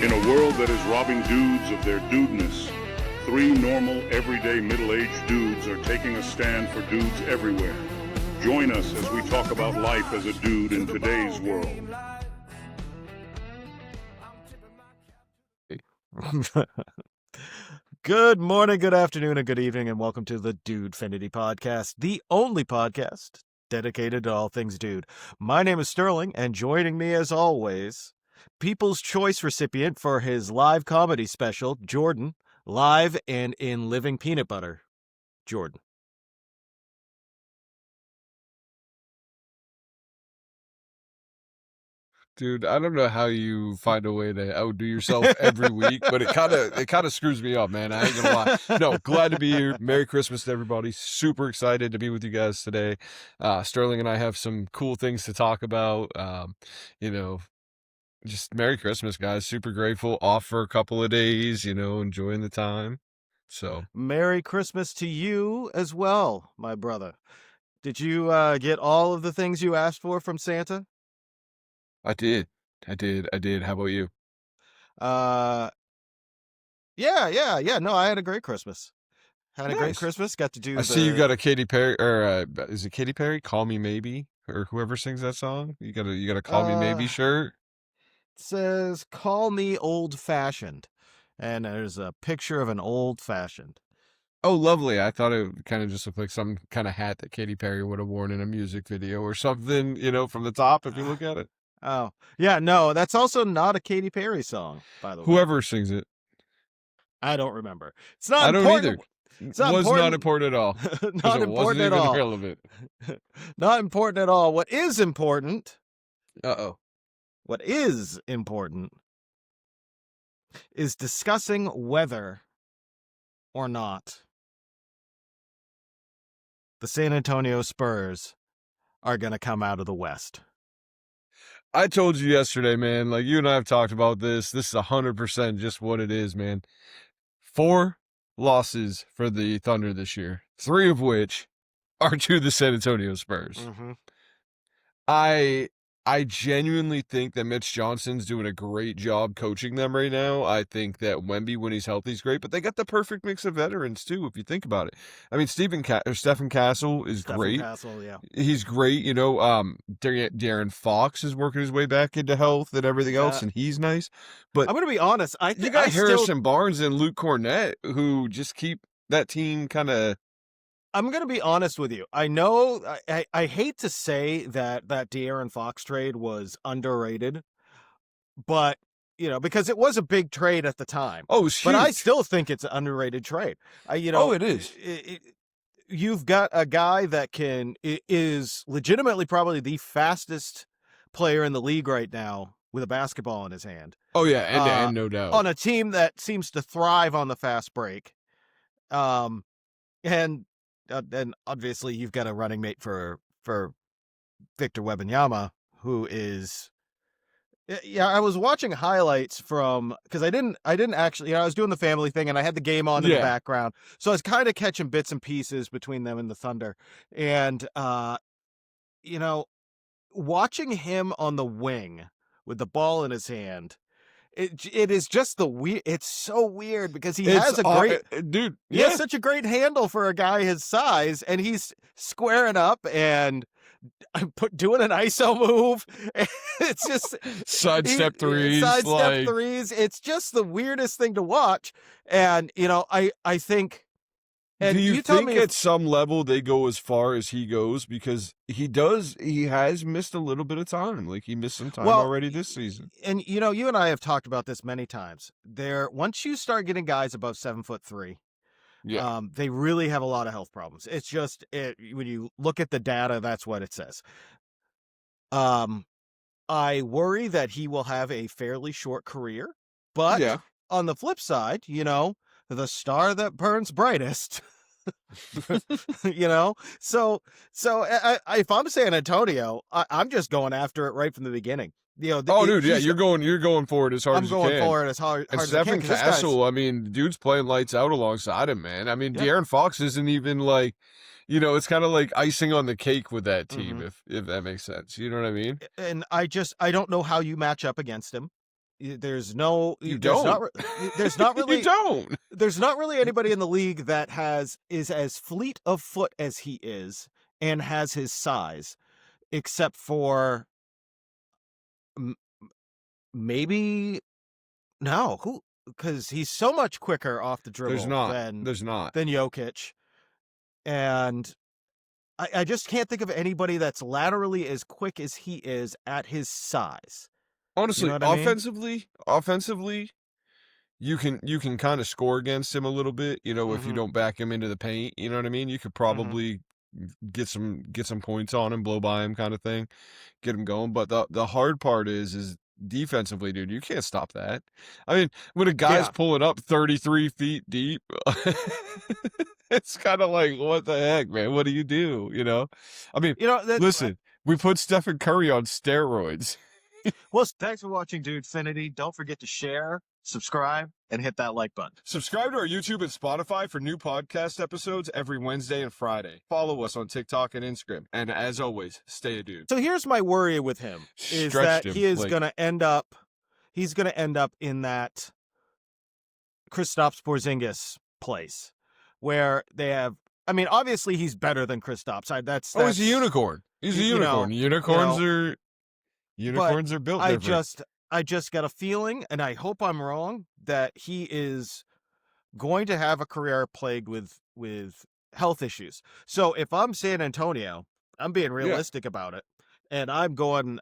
In a world that is robbing dudes of their dudeness, three normal, everyday, middle-aged dudes are taking a stand for dudes everywhere. Join us as we talk about life as a dude in today's world. Good morning, good afternoon, and good evening, and welcome to the Dudefinity podcast, the only podcast dedicated to all things dude. My name is Sterling, and joining me as always, People's Choice recipient for his live comedy special, Jordan, live and in living peanut butter, Jordan. Dude, I don't know how you find a way to outdo yourself every week, but it kind of screws me up, man. I ain't gonna lie. No, glad to be here. Merry Christmas to everybody. Super excited to be with you guys today. Sterling and I have some cool things to talk about. Just Merry Christmas, guys. Super grateful. Off for a couple of days, enjoying the time. So Merry Christmas to you as well, my brother. Did you get all of the things you asked for from Santa? I did. How about you? Yeah. No, I had a great Christmas. Had a great Nice. Christmas. Got to do I see you got a Katy Perry, or is it Katy Perry? Call Me Maybe, or whoever sings that song. You got a Call Me Maybe shirt. It says, "Call me old-fashioned," and there's a picture of an old-fashioned. Oh, lovely. I thought it kind of just looked like some kind of hat that Katy Perry would have worn in a music video or something, from the top if you look at it. Oh, yeah, no, that's also not a Katy Perry song, by the way. Whoever sings it. I don't remember. It's not I don't important. either. It's not was important. not important at all. Not important at all. Relevant. Not important at all. What is important? Uh-oh. What is important is discussing whether or not the San Antonio Spurs are going to come out of the West. I told you yesterday, man, like you and I have talked about this. This is 100% just what it is, man. 4 losses for the Thunder this year, 3 of which are to the San Antonio Spurs. Mm-hmm. I genuinely think that Mitch Johnson's doing a great job coaching them right now. I think that Wemby, when he's healthy, is great, but they got the perfect mix of veterans too, if you think about it. I mean, Stephen Castle is great. Castle, yeah. He's great. Darren Fox is working his way back into health and everything else, and he's nice. But I'm going to be honest. you got Harrison Barnes and Luke Cornett who just keep that team kind of. I'm going to be honest with you. I know I hate to say that De'Aaron Fox trade was underrated, but, because it was a big trade at the time. Oh, it was huge. But I still think it's an underrated trade. It is. You've got a guy that is legitimately probably the fastest player in the league right now with a basketball in his hand. Oh, yeah, and no doubt. On a team that seems to thrive on the fast break. And obviously you've got a running mate for Victor Wembanyama, who is, I was watching highlights because I didn't actually, I was doing the family thing and I had the game on in the background. So I was kind of catching bits and pieces between them and the Thunder. And, watching him on the wing with the ball in his hand, it is just it's so weird because he has a great dude. He has such a great handle for a guy his size, and he's squaring up and doing an ISO move. It's just sidestep threes. Threes. It's just the weirdest thing to watch. And I think. And do you tell think me at some level they go as far as he goes? Because he has missed a little bit of time. Like he missed some time already this season. And you and I have talked about this many times. Once you start getting guys above 7'3", they really have a lot of health problems. It's just when you look at the data, that's what it says. I worry that he will have a fairly short career, but on the flip side, the star that burns brightest. So if I'm San Antonio, I'm just going after it right from the beginning. You're going for it as hard as you can. I'm going for it as hard as I can. Stephen Castle, I mean, dude's playing lights out alongside him, man. I mean, De'Aaron Fox isn't even like, it's kind of like icing on the cake with that team, if that makes sense. You know what I mean? And I don't know how you match up against him. There's no, You there's not, don't. there's not You really, don't. there's not really anybody in the league that is as fleet of foot as he is and has his size, except for m- maybe no, who, because he's so much quicker off the There's dribble not. There's not. than Jokic, and I just can't think of anybody that's laterally as quick as he is at his size. You know Honestly, what I mean? offensively, you can kind of score against him a little bit, if you Mm-hmm. don't back him into the paint, you know what I mean? You could Mm-hmm. probably get some points on him, blow by him kind of thing, get him going. But the hard part is defensively, dude, you can't stop that. I mean, when a guy's Yeah. pulling up 33 feet deep, it's kind of like, what the heck, man? What do you do? I mean, That. listen, we put Stephen Curry on steroids. Well, thanks for watching, Dudefinity. Don't forget to share, subscribe, and hit that like button. Subscribe to our YouTube and Spotify for new podcast episodes every Wednesday and Friday. Follow us on TikTok and Instagram. And as always, stay a dude. So here's my worry with him is Stretched that him, he is like- going to end up in that Kristaps Porzingis place where they have. I mean, obviously he's better than Kristaps. That's he's a unicorn. He's a unicorn. Unicorns are built different. I just got a feeling, and I hope I'm wrong, that he is going to have a career plagued with health issues. So if I'm San Antonio, I'm being realistic about it, and I'm going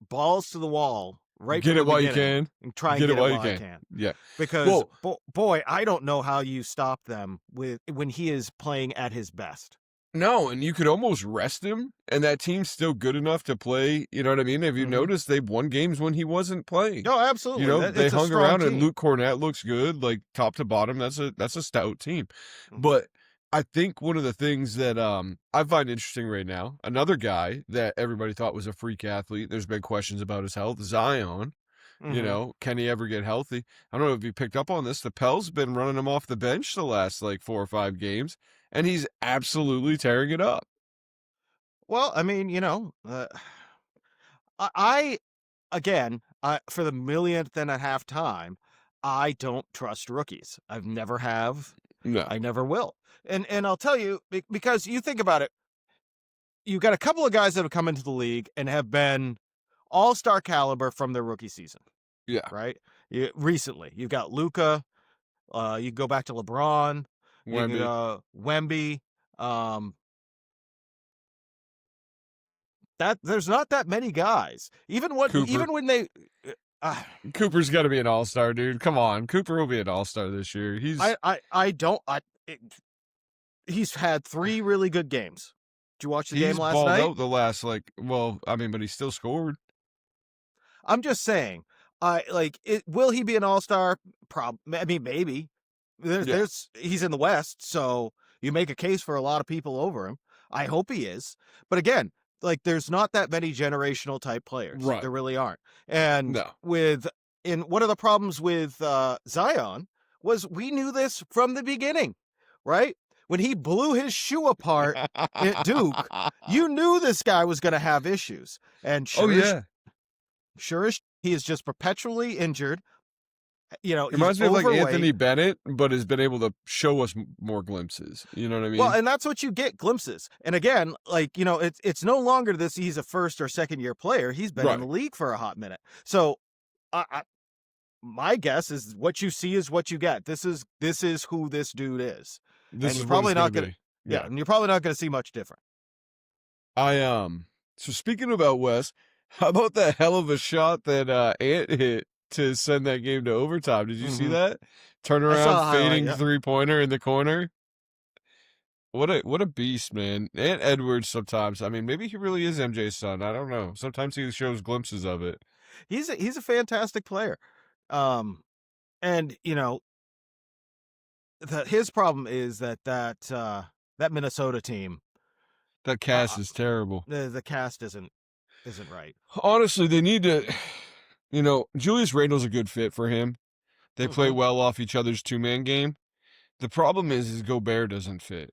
balls to the wall right Get from it the while you beginning can. and try and Get get it while you I can. can. Yeah. Because Well, boy, I don't know how you stop them when he is playing at his best. no, and you could almost rest him, and that team's still good enough to play. You know what I mean? Have you Mhm. noticed they've won games when he wasn't playing? No, absolutely. They It's a hung strong around, team. and Luke Cornett looks good, like top to bottom. That's a stout team. Mhm. But I think one of the things that I find interesting right now, another guy that everybody thought was a freak athlete. There's been questions about his health, Zion. Mhm. Can he ever get healthy? I don't know if you picked up on this. The Pels been running him off the bench the last like 4 or 5 games, and he's absolutely tearing it up. Well, I mean, I again, for the millionth and a half time, I don't trust rookies. I've never have. No. I never will. And I'll tell you because you think about it, you've got a couple of guys that have come into the league and have been all-star caliber from their rookie season, Yeah. right? Recently, you've got Luka. You go back to LeBron, Wemby. Wemby. That there's not that many guys. Cooper. Even when they. Cooper's got to be an all-star, dude. Come on. Cooper will be an all-star this year. He's had 3 really good games. Did you watch the game last balled night? out the last but he still scored. I'm just saying. Will he be an all-star? I mean, maybe. He's in the West, so you make a case for a lot of people over him. I hope he is. But again, there's not that many generational type players. Right. There really aren't. And No. one of the problems with Zion was we knew this from the beginning, right? When he blew his shoe apart at Duke, you knew this guy was going to have issues. And Oh, yeah. sure as he is just perpetually injured. It reminds me of like Anthony Bennett, but has been able to show us more glimpses. You know what I mean? Well, and that's what you get, glimpses. And again, it's no longer he's a first or second year player. He's been in the league for a hot minute. So my guess is what you see is what you get. This is who this dude is. This is probably not going to. Yeah, and you're probably not going to see much different. So speaking about Wes, how about that hell of a shot that Ant hit to send that game to overtime? Did you see that? Turnaround fading 3-pointer in the corner. What a beast, man. Ant Edwards sometimes. I mean, maybe he really is MJ's son. I don't know. Sometimes he shows glimpses of it. He's a fantastic player. And his problem is that Minnesota team. That cast is terrible. The cast isn't right. Honestly, they need to. Julius Randle's a good fit for him. They play well off each other's 2-man game. The problem is Gobert doesn't fit,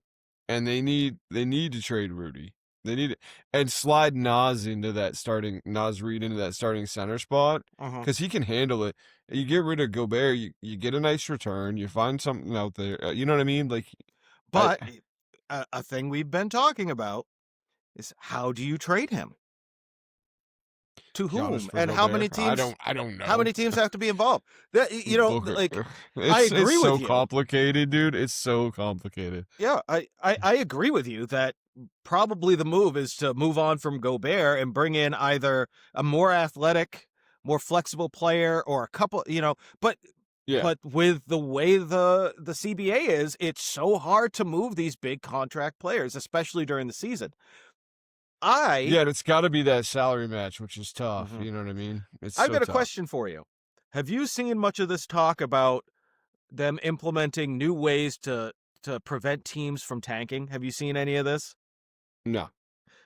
and they need to trade Rudy. They need it. And slide Nas Reed into that starting center spot Mhm. because he can handle it. You get rid of Gobert, you get a nice return, you find something out there. You know what I mean? Like, I But a thing we've been talking about is how do you trade him? To Giannis whom? for And how many Gobert. teams I don't how know. many teams have to be involved? Booker. Like, I It's agree with so you. complicated, dude. It's so complicated. Yeah, I agree with you that probably the move is to move on from Gobert and bring in either a more athletic, more flexible player or a couple, but Yeah. with the way the CBA is, it's so hard to move these big contract players, especially during the season. I Yeah, and it's got to be that salary match, which is tough. Mhm. You know what I mean? It's I've so got a tough. question for you. Have you seen much of this talk about them implementing new ways to prevent teams from tanking? Have you seen any of this? No.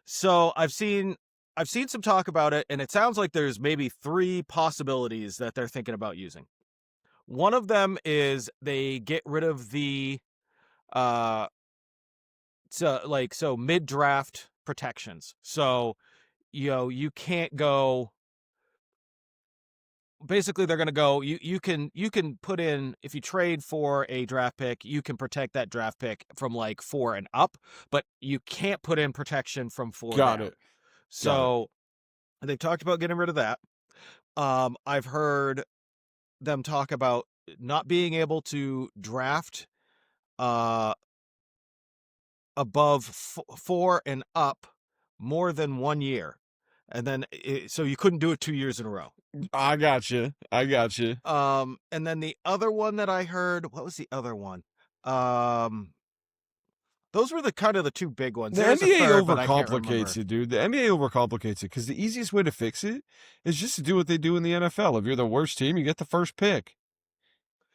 So I've seen some talk about it, and it sounds like there's maybe three possibilities that they're thinking about using. One of them is they get rid of the uh so mid draft protections. So you can't go. Basically, they're going to go. You can put in, if you trade for a draft pick, you can protect that draft pick from like 4 and up, but you can't put in protection from 4 Got down. it. Got it. So they've talked about getting rid of that. I've heard them talk about not being able to draft uh above 4 and up more than 1 year, and then so you couldn't do it 2 years in a row. I got you. I got you. And then the other one that I heard, what was the other one? Um, those were the kind of the two big ones. The There was a NBA third, but I can't overcomplicates remember. it, dude. The NBA overcomplicates it because the easiest way to fix it is just to do what they do in the NFL. If you're the worst team, you get the first pick.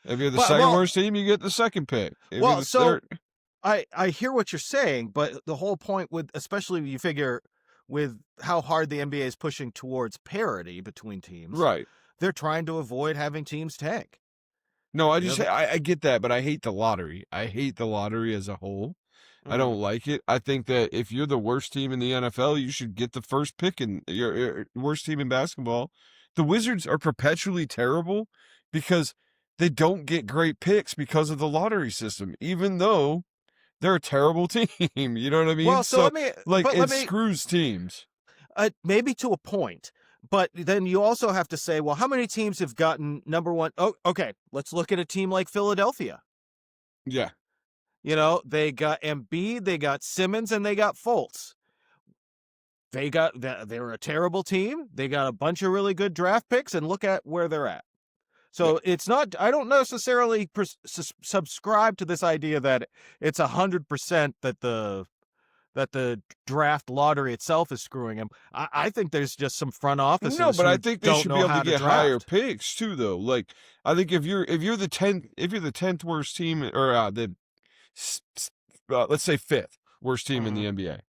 If you're the But second worst team, you get the second pick. If you're the so third, I hear what you're saying, but the whole point with, especially you figure with how hard the NBA is pushing towards parity between teams, right? they're trying to avoid having teams tank. No, You know, I get that, but I hate the lottery. I hate the lottery as a whole. I Mhm. don't like it. I think that if you're the worst team in the NFL, you should get the first pick in your worst team in basketball. The Wizards are perpetually terrible because they don't get great picks because of the lottery system, even though they're a terrible team. You know what I mean? Well, so So, like, let it me, screws teams. maybe to a point, but then you also have to say, well, how many teams have gotten number one? Oh, okay, let's look at a team like Philadelphia. Yeah. They got Embiid, they got Simmons, and they got Fultz. They were a terrible team. They got a bunch of really good draft picks, and look at where they're at. Yeah. So it's not. I don't necessarily subscribe to this idea that it's 100% that the draft lottery itself is screwing them. I think there's just some front No, offices but I who think they don't should be know able to how to get higher draft. picks too, though. Like, I think if you're the 10th worst team, or let's say fifth worst team in the Mhm. NBA,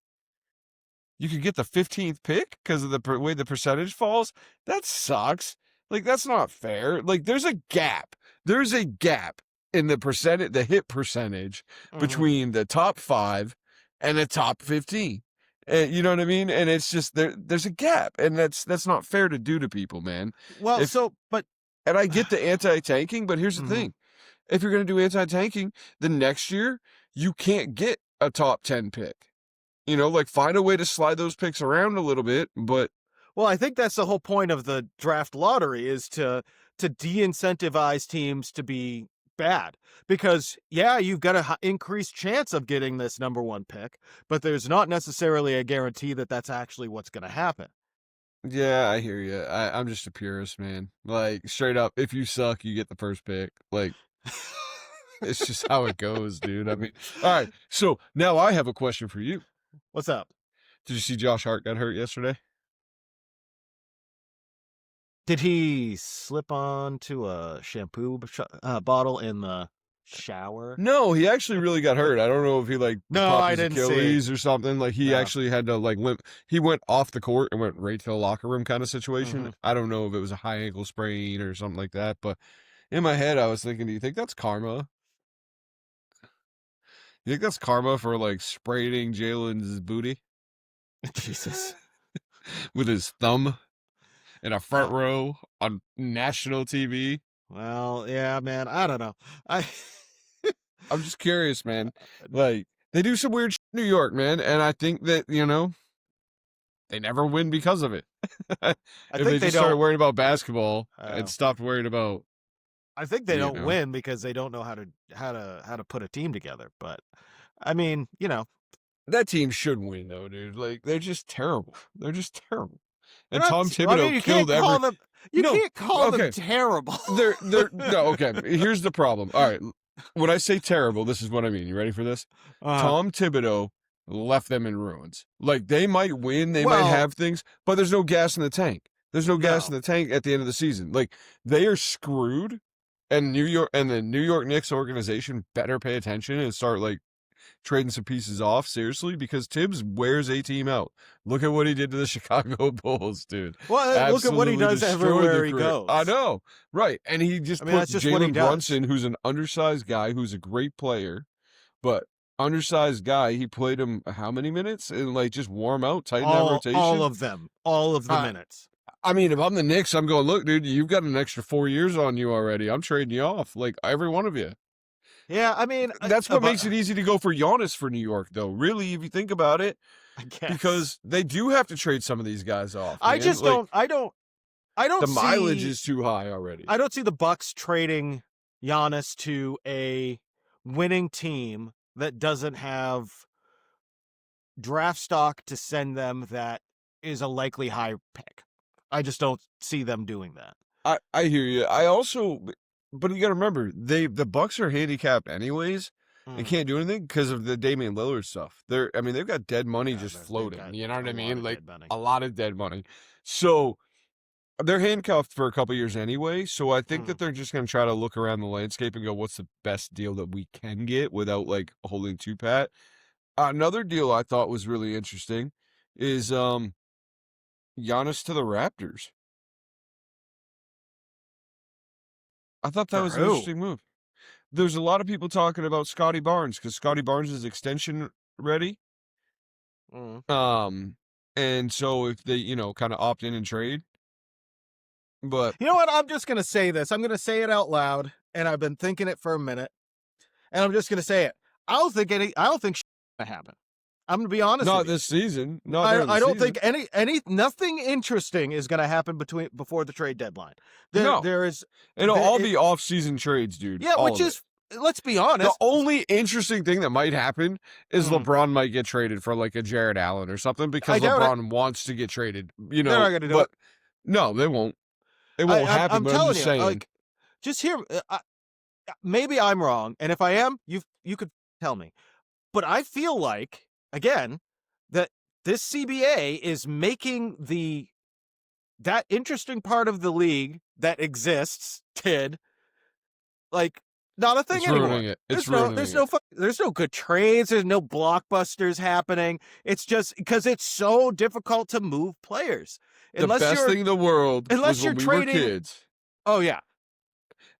you could get the 15th pick because of the way the percentage falls. That sucks. Like, that's not fair. Like, there's a gap. There's a gap in the hit percentage Mhm. between the top 5 and the top 15. And you know what I mean? And it's just there's a gap, and that's not fair to do to people, man. Well, If but and I get the anti-tanking, but here's the Mhm. thing. If you're going to do anti-tanking, the next year you can't get a top 10 pick. Like, find a way to slide those picks around a little bit, but Well, I think that's the whole point of the draft lottery is to de-incentivize teams to be bad, because yeah, you've got a increased chance of getting this number one pick, but there's not necessarily a guarantee that that's actually what's going to happen. yeah, I hear you. I'm just a purist, man. Like, straight up, if you suck, you get the first pick. Like, it's just how it goes, dude. I mean, all right. So now I have a question for you. What's up? Did you see Josh Hart got hurt yesterday? Did he slip onto a shampoo bottle in the shower? No, he actually really got hurt. I don't know if he like No, popped I his didn't see. Achilles or something. Like, he No. actually had to like limp. He went off the court and went right to the locker room kind of situation. Mhm. I don't know if it was a high ankle sprain or something like that, but in my head I was thinking, do you think that's karma? You think that's karma for like spraining Jalen's booty? Jesus. with his thumb in a front Oh. row on national TV. Well, yeah, man. I don't know. I I'm just curious, man. Like, they do some weird shit in New York, man, and I think that, they never win because of it. I If think they they just started don't. worrying about basketball Oh. and stopped worrying about, I think they you don't know. win because they don't know how to put a team together. But I mean, That team should win, though, dude. Like, they're just terrible. They're just terrible. they're And not. Tom I mean, Thibodeau killed every. You No, can't call them okay. terrible. No, okay. Here's the problem. All right. When I say terrible, this is what I mean. You ready for this? Tom Thibodeau left them in ruins. Like, they might win, they might have things, but there's no gas in the tank. There's no gas in the tank at the end of the season. Like, they are screwed, and the New York Knicks organization better pay attention and start, like, trading some pieces off, seriously, because Tibbs wears a team out. Look at what he did to the Chicago Bulls, dude. Well, look at what he Absolutely does destroyed everywhere their he career. goes. I know, right? And he just I mean, put that's just what he Jalen does. Brunson, who's an undersized guy, who's a great player, but undersized guy. He played him how many minutes and like just warm out, tighten that rotation. All of them, all of the minutes. I mean, if I'm the Knicks, I'm going, look, dude, you've got an extra 4 years on you already. I'm trading you off, like every one of you. Yeah, I mean, That's what makes it easy to go for Giannis for New York, though. Really, if you think about it, I guess. because they do have to trade some of these guys off. I man. just like, don't. I don't. The see, mileage is too high already. I don't see the Bucks trading Giannis to a winning team that doesn't have draft stock to send them that is a likely high pick. I just don't see them doing that. I hear you. I also, but you got to remember, the Bucks are handicapped anyways. They can't do anything because of the Damian Lillard stuff. They've got dead money just floating. You know what I mean? Like a lot of dead money. So they're handcuffed for a couple years anyway. So I think that they're just going to try to look around the landscape and go, what's the best deal that we can get without like holding too pat. Another deal I thought was really interesting is Giannis to the Raptors. I thought that was an interesting move. There's a lot of people talking about Scotty Barnes because Scotty Barnes is extension ready. And so if they, kind of opt in and trade. But you know what? I'm just gonna say this. I'm gonna say it out loud, and I've been thinking it for a minute, and I'm just gonna say it. I don't think shit's gonna happen. I'm gonna be honest. Not with you. this season. I don't think nothing interesting is gonna happen before the trade deadline. There is. It'll all be off-season trades, dude. Yeah, which is, let's be honest. The only interesting thing that might happen is LeBron might get traded for like a Jared Allen or something because LeBron wants to get traded. They're not gonna do it. No, they won't. It won't happen. I'm but telling I'm just you, saying. like, just hear. Maybe I'm wrong, and if I am, you could tell me. But I feel like, again, that this CBA is making that interesting part of the league that exists, like not a thing it's anymore. Ruining it. There's no good trades. There's no blockbusters happening. It's just because it's so difficult to move players. The best thing in the world was when we were kids. Oh yeah.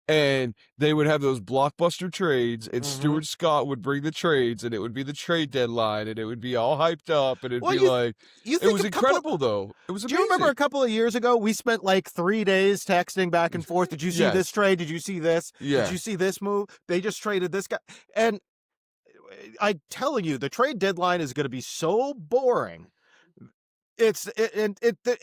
And they would have those blockbuster trades, and Stuart Scott would bring the trades, and it would be the trade deadline, and it would be all hyped up, and it'd be like, it was incredible, though. It was amazing. Do you remember a couple of years ago, we spent like 3 days texting back and forth? Did you see this trade? Did you see this? Yeah. Did you see this move? They just traded this guy. And I'm telling you, the trade deadline is going to be so boring. And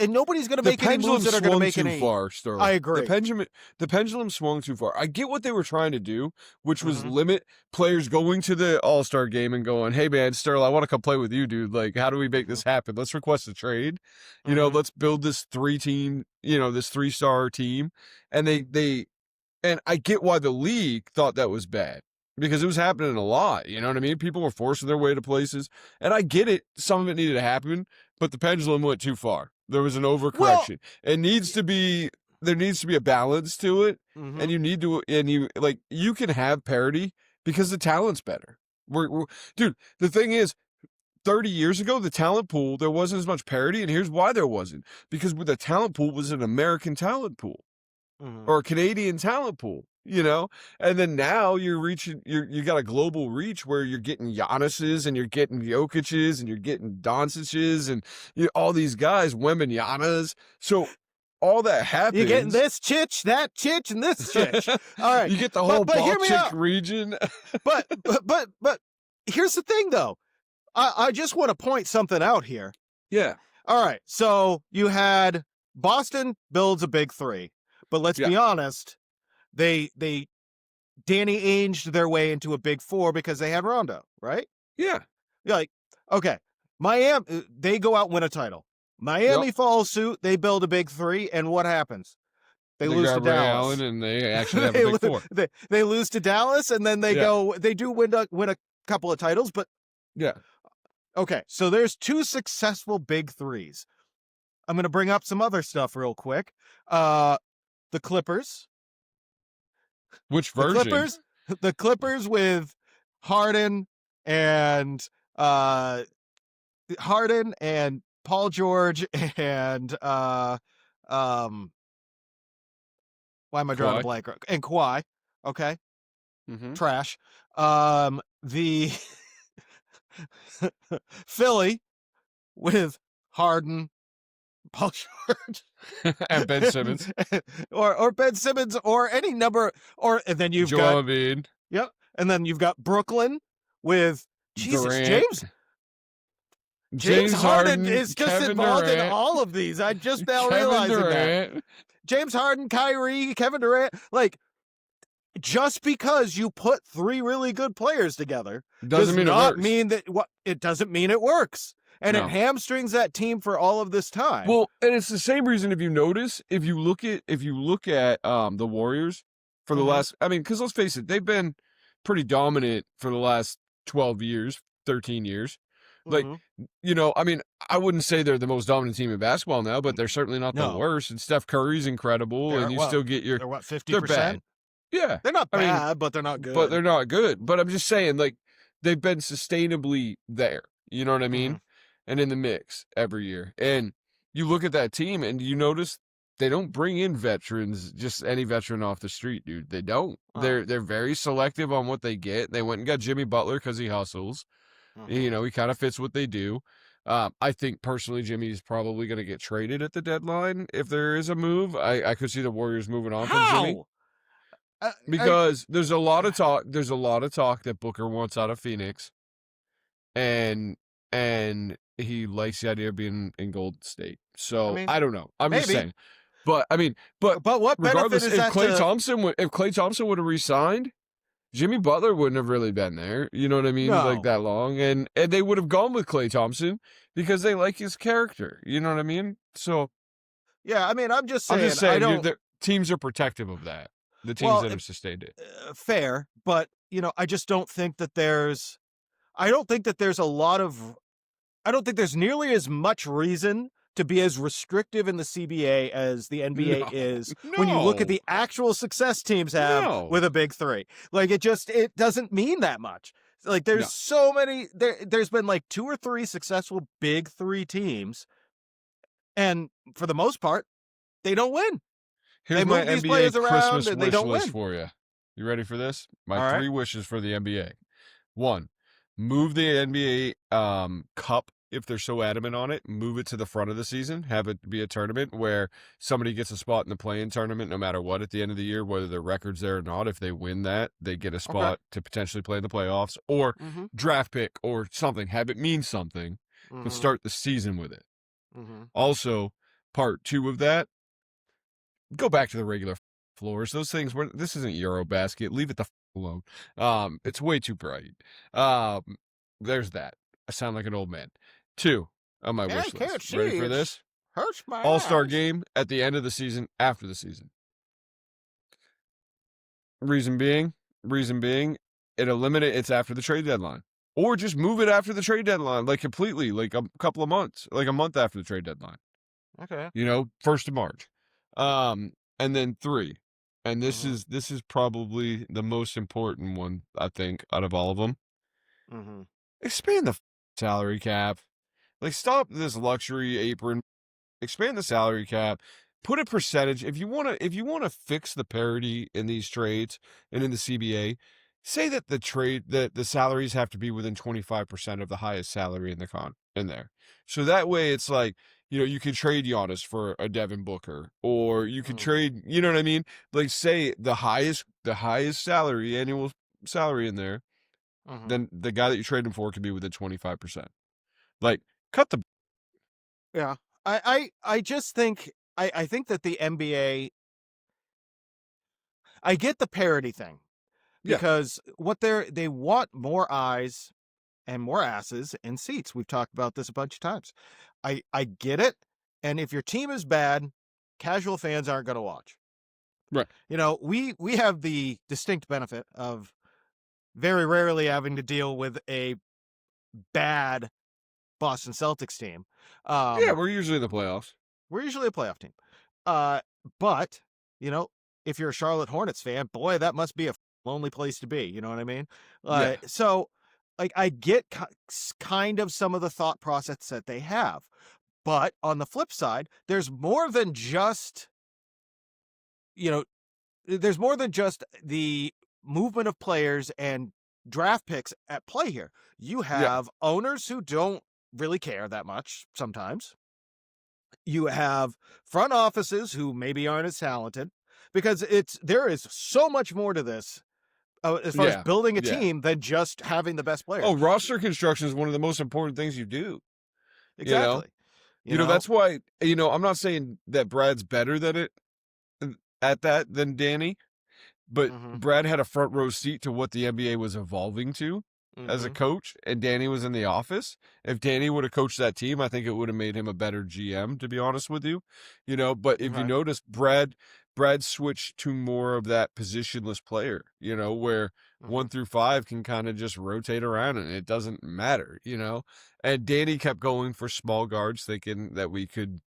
nobody's going to make any moves that are going to make any. Far, Sterling. I agree. The pendulum swung too far. I get what they were trying to do, which was limit players going to the All-Star game and going, "Hey man, Sterling, I want to come play with you, dude. Like, how do we make this happen? Let's request a trade. Let's build this 3-team, this 3-star team." And and I get why the league thought that was bad. Because it was happening a lot, you know what I mean? People were forcing their way to places. And I get it. Some of it needed to happen, but the pendulum went too far. There was an overcorrection. There needs to be a balance to it. And you can have parity because the talent's better. Dude, the thing is, 30 years ago, the talent pool, there wasn't as much parity. And here's why there wasn't. Because the talent pool was an American talent pool or a Canadian talent pool. you know? And then now you're reaching, you got a global reach where you're getting Giannis's and you're getting Jokic's and you're getting Doncic's and all these guys, Wembanyama's. So all that happens. You're getting this chitch, that chitch, and this chitch. All right. You get the whole but hear me Baltic out. region. but here's the thing, though. I just want to point something out here. Yeah. All right. So you had Boston builds a big three, but let's be honest, they Danny Ainge'd their way into a big four because they had Rondo, right? Yeah. You're like, okay, Miami, they go out and win a title. Miami follows suit, they build a big three, and what happens? They lose to got Ray Dallas. Allen, and they actually have a big four. They lose to Dallas, and then they do win a couple of titles, but yeah. Okay, so there's two successful big threes. I'm going to bring up some other stuff real quick. The Clippers. Which version? The Clippers with Harden and Paul George and why am I drawing a blank? And Kawhi. Okay. Mm-hmm. Trash. The Philly with Harden, Paul George, and Ben Simmons, or Ben Simmons, or any number, and then you've Joel got Embiid. Yep, and then you've got Brooklyn with Durant. James Harden is just Kevin involved Durant. in all of these. I just now realizing that. James Harden, Kyrie, Kevin Durant, like. Just because you put three really good players together doesn't mean it doesn't mean it works. And it hamstrings that team for all of this time. Well, and it's the same reason if you notice, if you look at the Warriors for the last, I mean, because let's face it, they've been pretty dominant for the last 12 years, 13 years. Like, I mean, I wouldn't say they're the most dominant team in basketball now, but they're certainly not the worst. And Steph Curry's incredible, and you still get your. They're what, 50%? They're bad. Yeah. They're not bad, but they're not good. But they're not good. But I'm just saying, like, they've been sustainably there. You know what I mean? And in the mix every year. And you look at that team and you notice they don't bring in veterans, just any veteran off the street, dude. They don't. They're very selective on what they get. They went and got Jimmy Butler because he hustles. He kind of fits what they do. I think personally Jimmy's probably going to get traded at the deadline if there is a move. I could see the Warriors moving on from Jimmy. Because there's a lot of talk. There's a lot of talk that Booker wants out of Phoenix, and he likes the idea of being in Golden State. So I don't know. I'm just saying. But I mean, but what regardless, benefit is if Klay Thompson would have resigned, Jimmy Butler wouldn't have really been there. You know what I mean? No. Like that long, and they would have gone with Klay Thompson because they like his character. You know what I mean? So yeah, I mean, I'm just saying the teams are protective of that. The teams that have sustained it. Fair, but I just don't think that there's nearly as much reason to be as restrictive in the CBA as the NBA is when you look at the actual success teams have with a big three. Like it doesn't mean that much. Like there's so many, there's been like 2 or 3 successful big three teams. And for the most part, they don't win. Here's my NBA Christmas wish list for you. You ready for this? My 3 wishes for the NBA. 1, move the NBA Cup, if they're so adamant on it, move it to the front of the season. Have it be a tournament where somebody gets a spot in the play-in tournament no matter what at the end of the year, whether their record's there or not. If they win that, they get a spot to potentially play in the playoffs or draft pick or something. Have it mean something, but start the season with it. Also, part 2 of that, go back to the regular floors. Those things this isn't Eurobasket. Leave it the alone. It's way too bright. There's that. I sound like an old man. 2 on my wish list. Ready for this? Hurts my All-Star eyes. game at the end of the season, after the season. Reason being, it's after the trade deadline. Or just move it after the trade deadline, like completely, like a couple of months, like a month after the trade deadline. Okay. 1st of March. And then 3, and this is probably the most important one, I think, out of all of them. Expand the salary cap. Like, stop this luxury apron. Expand the salary cap. put a percentage. If you want to fix the parity in these trades and in the CBA, say that the salaries have to be within 25% of the highest salary in there. So that way it's like, you can trade Giannis for a Devin Booker, or you can trade, you know what I mean? Like, say the highest annual salary in there, then the guy that you trade him for can be within 25%. Like, cut the. Yeah. I just think I think that the NBA, I get the parity thing, Yeah. because they want more eyes and more asses in seats. We've talked about this a bunch of times. I get it. And if your team is bad, casual fans aren't going to watch. Right. We have the distinct benefit of very rarely having to deal with a bad Boston Celtics team. Yeah, we're usually in the playoffs. We're usually a playoff team. But, if you're a Charlotte Hornets fan, boy, that must be a lonely place to be. You know what I mean? Yeah. So, like, I get kind of some of the thought process that they have. But on the flip side, there's more than just, there's more than just the movement of players and draft picks at play here. You have owners who don't really care that much sometimes. You have front offices who maybe aren't as talented, because there is so much more to this, as far as building a team, than just having the best players. Oh, roster construction is one of the most important things you do. Exactly. That's why, I'm not saying that Brad's better at that than Danny, but Brad had a front row seat to what the NBA was evolving to as a coach, and Danny was in the office. If Danny would have coached that team, I think it would have made him a better GM, to be honest with you. But if you notice, Brad switched to more of that positionless player, where 1 through 5 can kind of just rotate around and it doesn't matter, And Danny kept going for small guards, thinking that we could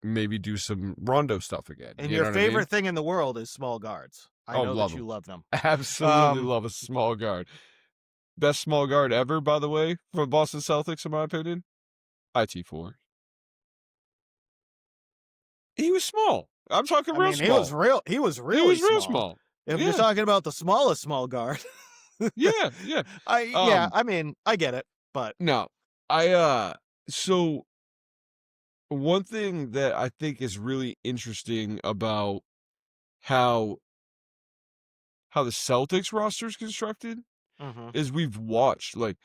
maybe do some Rondo stuff again. And your favorite thing in the world is small guards. I know that you love them. Absolutely love a small guard. Best small guard ever, by the way, for Boston Celtics, in my opinion. IT4. He was small. I'm talking real small. He was really small. If you're talking about the smallest small guard. Yeah. I get it, but no. So one thing that I think is really interesting about how the Celtics roster is constructed is we've watched, this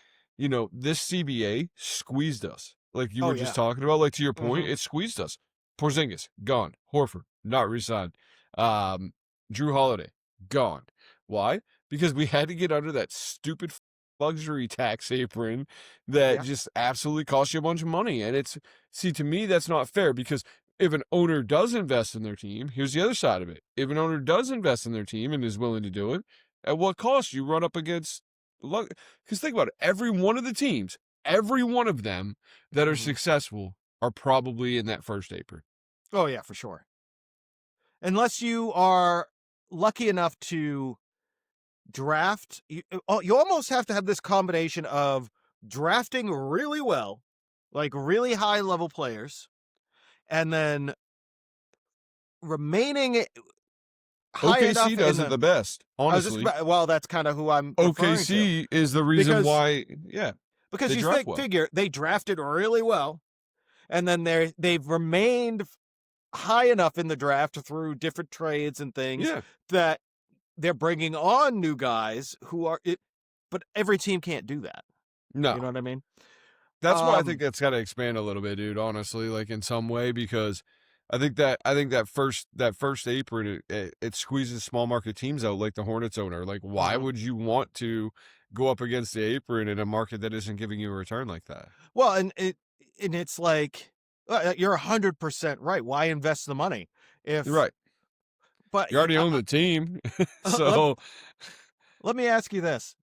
CBA squeezed us. Like you were just talking about, like, to your point, it squeezed us. Porzingis, gone. Horford, not re-signed. Drew Holiday, gone. Why? Because we had to get under that stupid luxury tax apron that just absolutely costs you a bunch of money. And to me, that's not fair, because if an owner does invest in their team, here's the other side of it. If an owner does invest in their team and is willing to do it, at what cost? You run up against, because think about it, every one of the teams, every one of them that are successful are probably in that first apron. Oh yeah, for sure. Unless you are lucky enough to draft, you almost have to have this combination of drafting really well, like really high level players, and then remaining high enough. OKC does it the best, honestly. That's kind of who I'm referring OKC is the reason why, because you figure they drafted really well, and then they've remained high enough in the draft through different trades and things that they're bringing on new guys who are it, but every team can't do that. No. You know what I mean? That's why I think that's got to expand a little bit, dude, honestly, like in some way, because I think that first apron, it squeezes small market teams out, like the Hornets owner. Like, why would you want to go up against the apron in a market that isn't giving you a return like that? Well, and it's like, you're 100% right. Why invest the money if you're right? But you already own the team, so let me ask you this: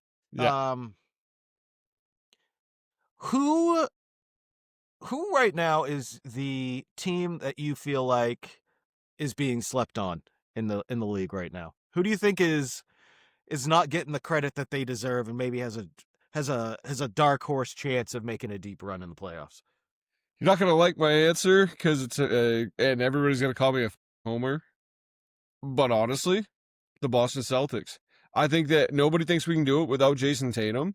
who right now is the team that you feel like is being slept on in the league right now? Who do you think is not getting the credit that they deserve, and maybe has a dark horse chance of making a deep run in the playoffs? You're not gonna like my answer, because it's and everybody's gonna call me a Homer. But honestly, the Boston Celtics. I think that nobody thinks we can do it without Jason Tatum.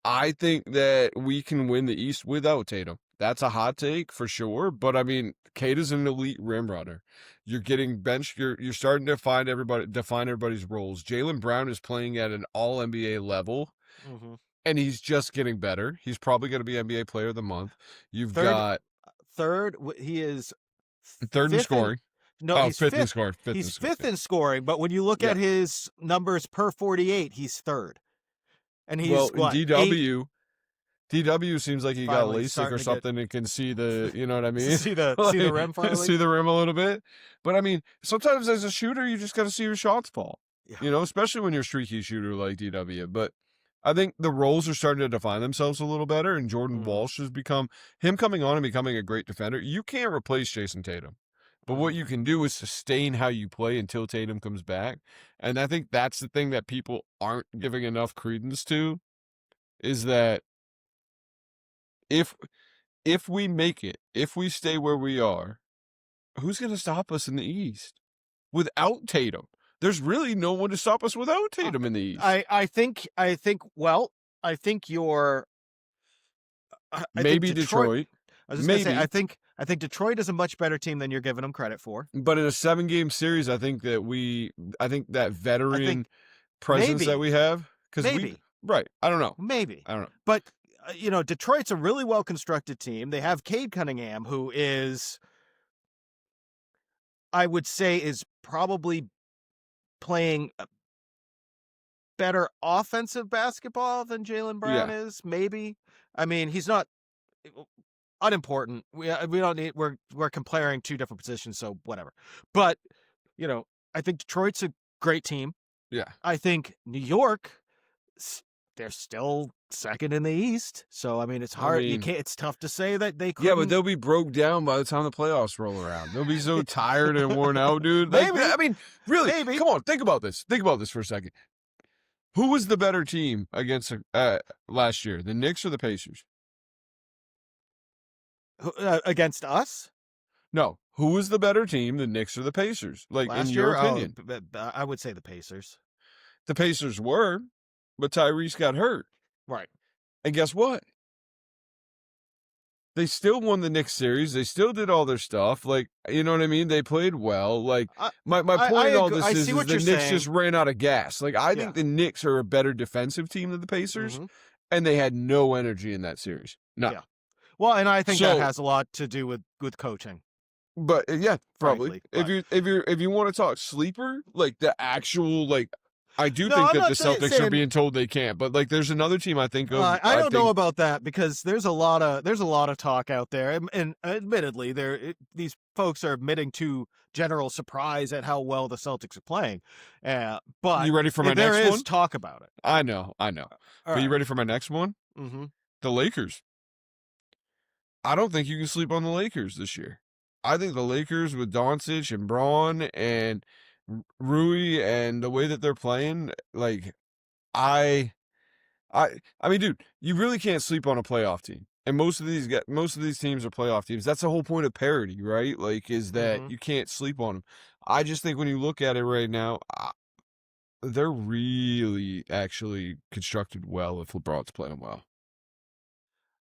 I think that we can win the East without Tatum. That's a hot take for sure. But I mean, Kate is an elite rim runner. You're getting benched. You're starting to define everybody's roles. Jaylen Brown is playing at an all NBA level, and he's just getting better. He's probably going to be NBA Player of the Month. You've got he is third in fifth scoring. No, he's fifth in fifth. scoring. He's fifth in scoring, but when you look at his numbers per 48, he's third. And he's DW. DW seems like he got Finally LASIK starting or to something and can see the, you know what I mean? see the rim finally. See the rim a little bit. But I mean, sometimes as a shooter, you just got to see your shots fall. Yeah. You know, especially when you're a streaky shooter like DW. But I think the roles are starting to define themselves a little better, and Jordan Walsh has become, him coming on and becoming a great defender. You can't replace Jason Tatum. But what you can do is sustain how you play until Tatum comes back. And I think that's the thing that people aren't giving enough credence to, is that if we make it, if we stay where we are, who's going to stop us in the East? Without Tatum. There's really no one to stop us without Tatum in the East. I think you're maybe Detroit. I was just going to say, I think Detroit is a much better team than you're giving them credit for. But in a 7-game series, I think that veteran presence that we have, right. I don't know. Maybe. I don't know. But Detroit's a really well constructed team. They have Cade Cunningham, who is, I would say, is probably playing better offensive basketball than Jaylen Brown is. Maybe. I mean, he's not unimportant. We don't need. We're comparing two different positions, so whatever. But I think Detroit's a great team. Yeah. I think New York, they're still second in the East. So I mean, it's hard. It's tough to say that they couldn't. Yeah, but they'll be broke down by the time the playoffs roll around. They'll be so tired and worn out, dude. Maybe. I mean, really. Maybe. Come on, think about this. Think about this for a second. Who was the better team against last year, the Knicks or the Pacers? Against us? No. Who was the better team, the Knicks or the Pacers? Like, last in year, your opinion? I would say the Pacers. The Pacers were, but Tyrese got hurt. Right. And guess what? They still won the Knicks series. They still did all their stuff. Like, you know what I mean? They played well. Like, my point in all this is the Knicks just ran out of gas. Like, I think the Knicks are a better defensive team than the Pacers, and they had no energy in that series. No. Yeah. Well, and I think that has a lot to do with coaching. But yeah, probably. Frankly, If you want to talk sleeper, like the actual I do think that the Celtics are being told they can't, but there's another team I think of. I don't know about that, because there's a lot of talk out there, and admittedly, these folks are admitting to general surprise at how well the Celtics are playing. But you ready for my next one? There is talk about it. I know. But you ready for my next one? Mm-hmm. The Lakers. I don't think you can sleep on the Lakers this year. I think the Lakers with Doncic and Braun and Rui and the way that they're playing, I mean, dude, you really can't sleep on a playoff team. And most of these teams are playoff teams. That's the whole point of parity, right? Is that you can't sleep on them. I just think when you look at it right now, they're really actually constructed well if LeBron's playing well.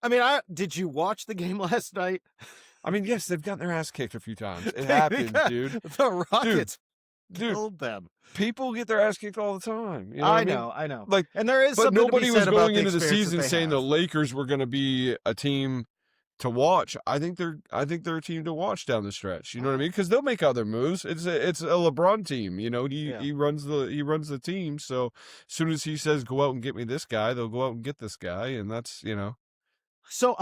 I mean, did you watch the game last night? I mean, yes, they've gotten their ass kicked a few times. It happens, dude. The Rockets killed them. People get their ass kicked all the time. You know I know. And there is but something nobody to be said was going about into the season saying the have. Lakers were going to be a team to watch. I think they're a team to watch down the stretch. You know what I mean? Because they'll make other moves. It's a LeBron team. You know, he runs the team. So as soon as he says go out and get me this guy, they'll go out and get this guy, and that's So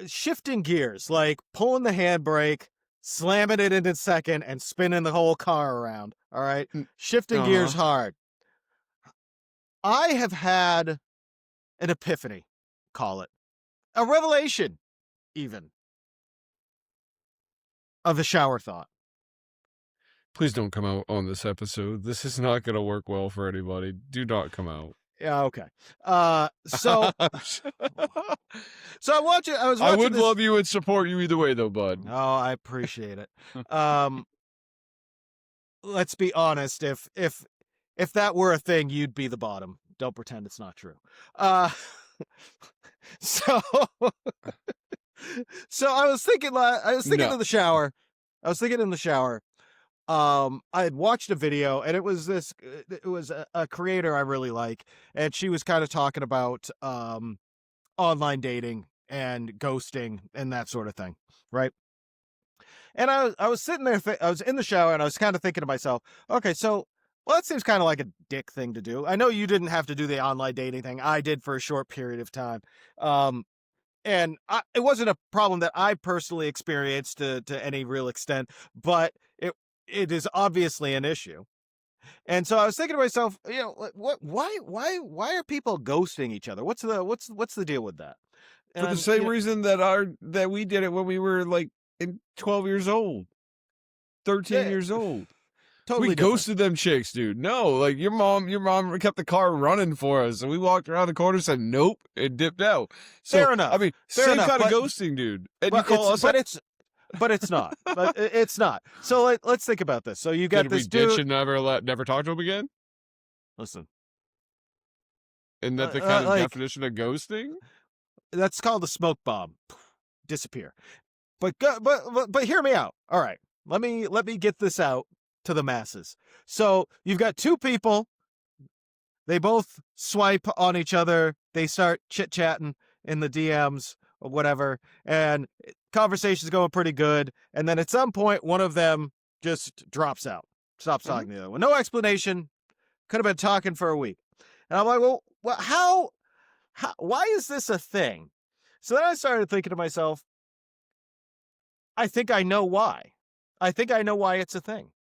shifting gears, like pulling the handbrake, slamming it into second, and spinning the whole car around. All right, shifting gears hard. I have had an epiphany, call it a revelation, even of a shower thought. Please don't come out on this episode. This is not going to work well for anybody. Do not come out. Yeah, okay. So I was watching. I would love you and support you either way, though, bud. Oh, I appreciate it. let's be honest. If that were a thing, you'd be the bottom. Don't pretend it's not true. Uh, so so I was thinking No. in the shower. I was thinking in the shower. I had watched a video, and it was a creator I really like, and she was kind of talking about online dating and ghosting and that sort of thing, right? And I was sitting there, I was in the shower, and I was kind of thinking to myself, okay, so well, that seems kind of like a dick thing to do. I know you didn't have to do the online dating thing. I did for a short period of time. And it wasn't a problem that I personally experienced to any real extent, but it is obviously an issue. And so I was thinking to myself, why are people ghosting each other? What's the deal with that? For the And same reason that we did it when we were like 12 years old, 13 years old. totally We different. ghosted them chicks, dude. No, like your mom kept the car running for us, and we walked around the corner, said nope, and dipped out. So, Fair enough. I mean, Fair same enough, kind of but- ghosting, dude. And you But call us, but it's not. But it's not. So let's think about this. So you got did we this ditch dude. and never talk to him again? Listen, Isn't that the kind of like- definition of ghosting? that's called a smoke bomb. Disappear. But hear me out. All right. Let me get this out to the masses. So you've got two people. They both swipe on each other. They start chit-chatting in the DMs or whatever, and conversation's going pretty good. And then at some point, one of them just drops out, stops talking to the other one. No explanation. Could have been talking for a week. And I'm like, well, how why is this a thing? So then I started thinking to myself, I think I know why. I think I know why it's a thing.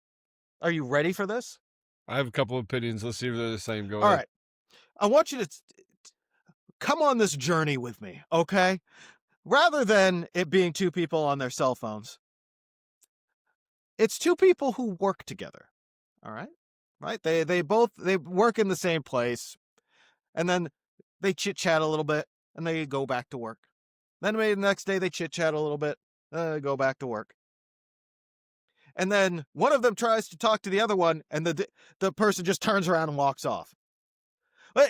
Are you ready for this? I have a couple of opinions. Let's see if they're the same. Go All ahead. right. I want you to come on this journey with me, okay? Rather than it being two people on their cell phones, it's two people who work together. All right? Right? They work in the same place, and then they chit-chat a little bit, and they go back to work. Then maybe the next day they chit-chat a little bit, go back to work. And then one of them tries to talk to the other one, and the person just turns around and walks off. But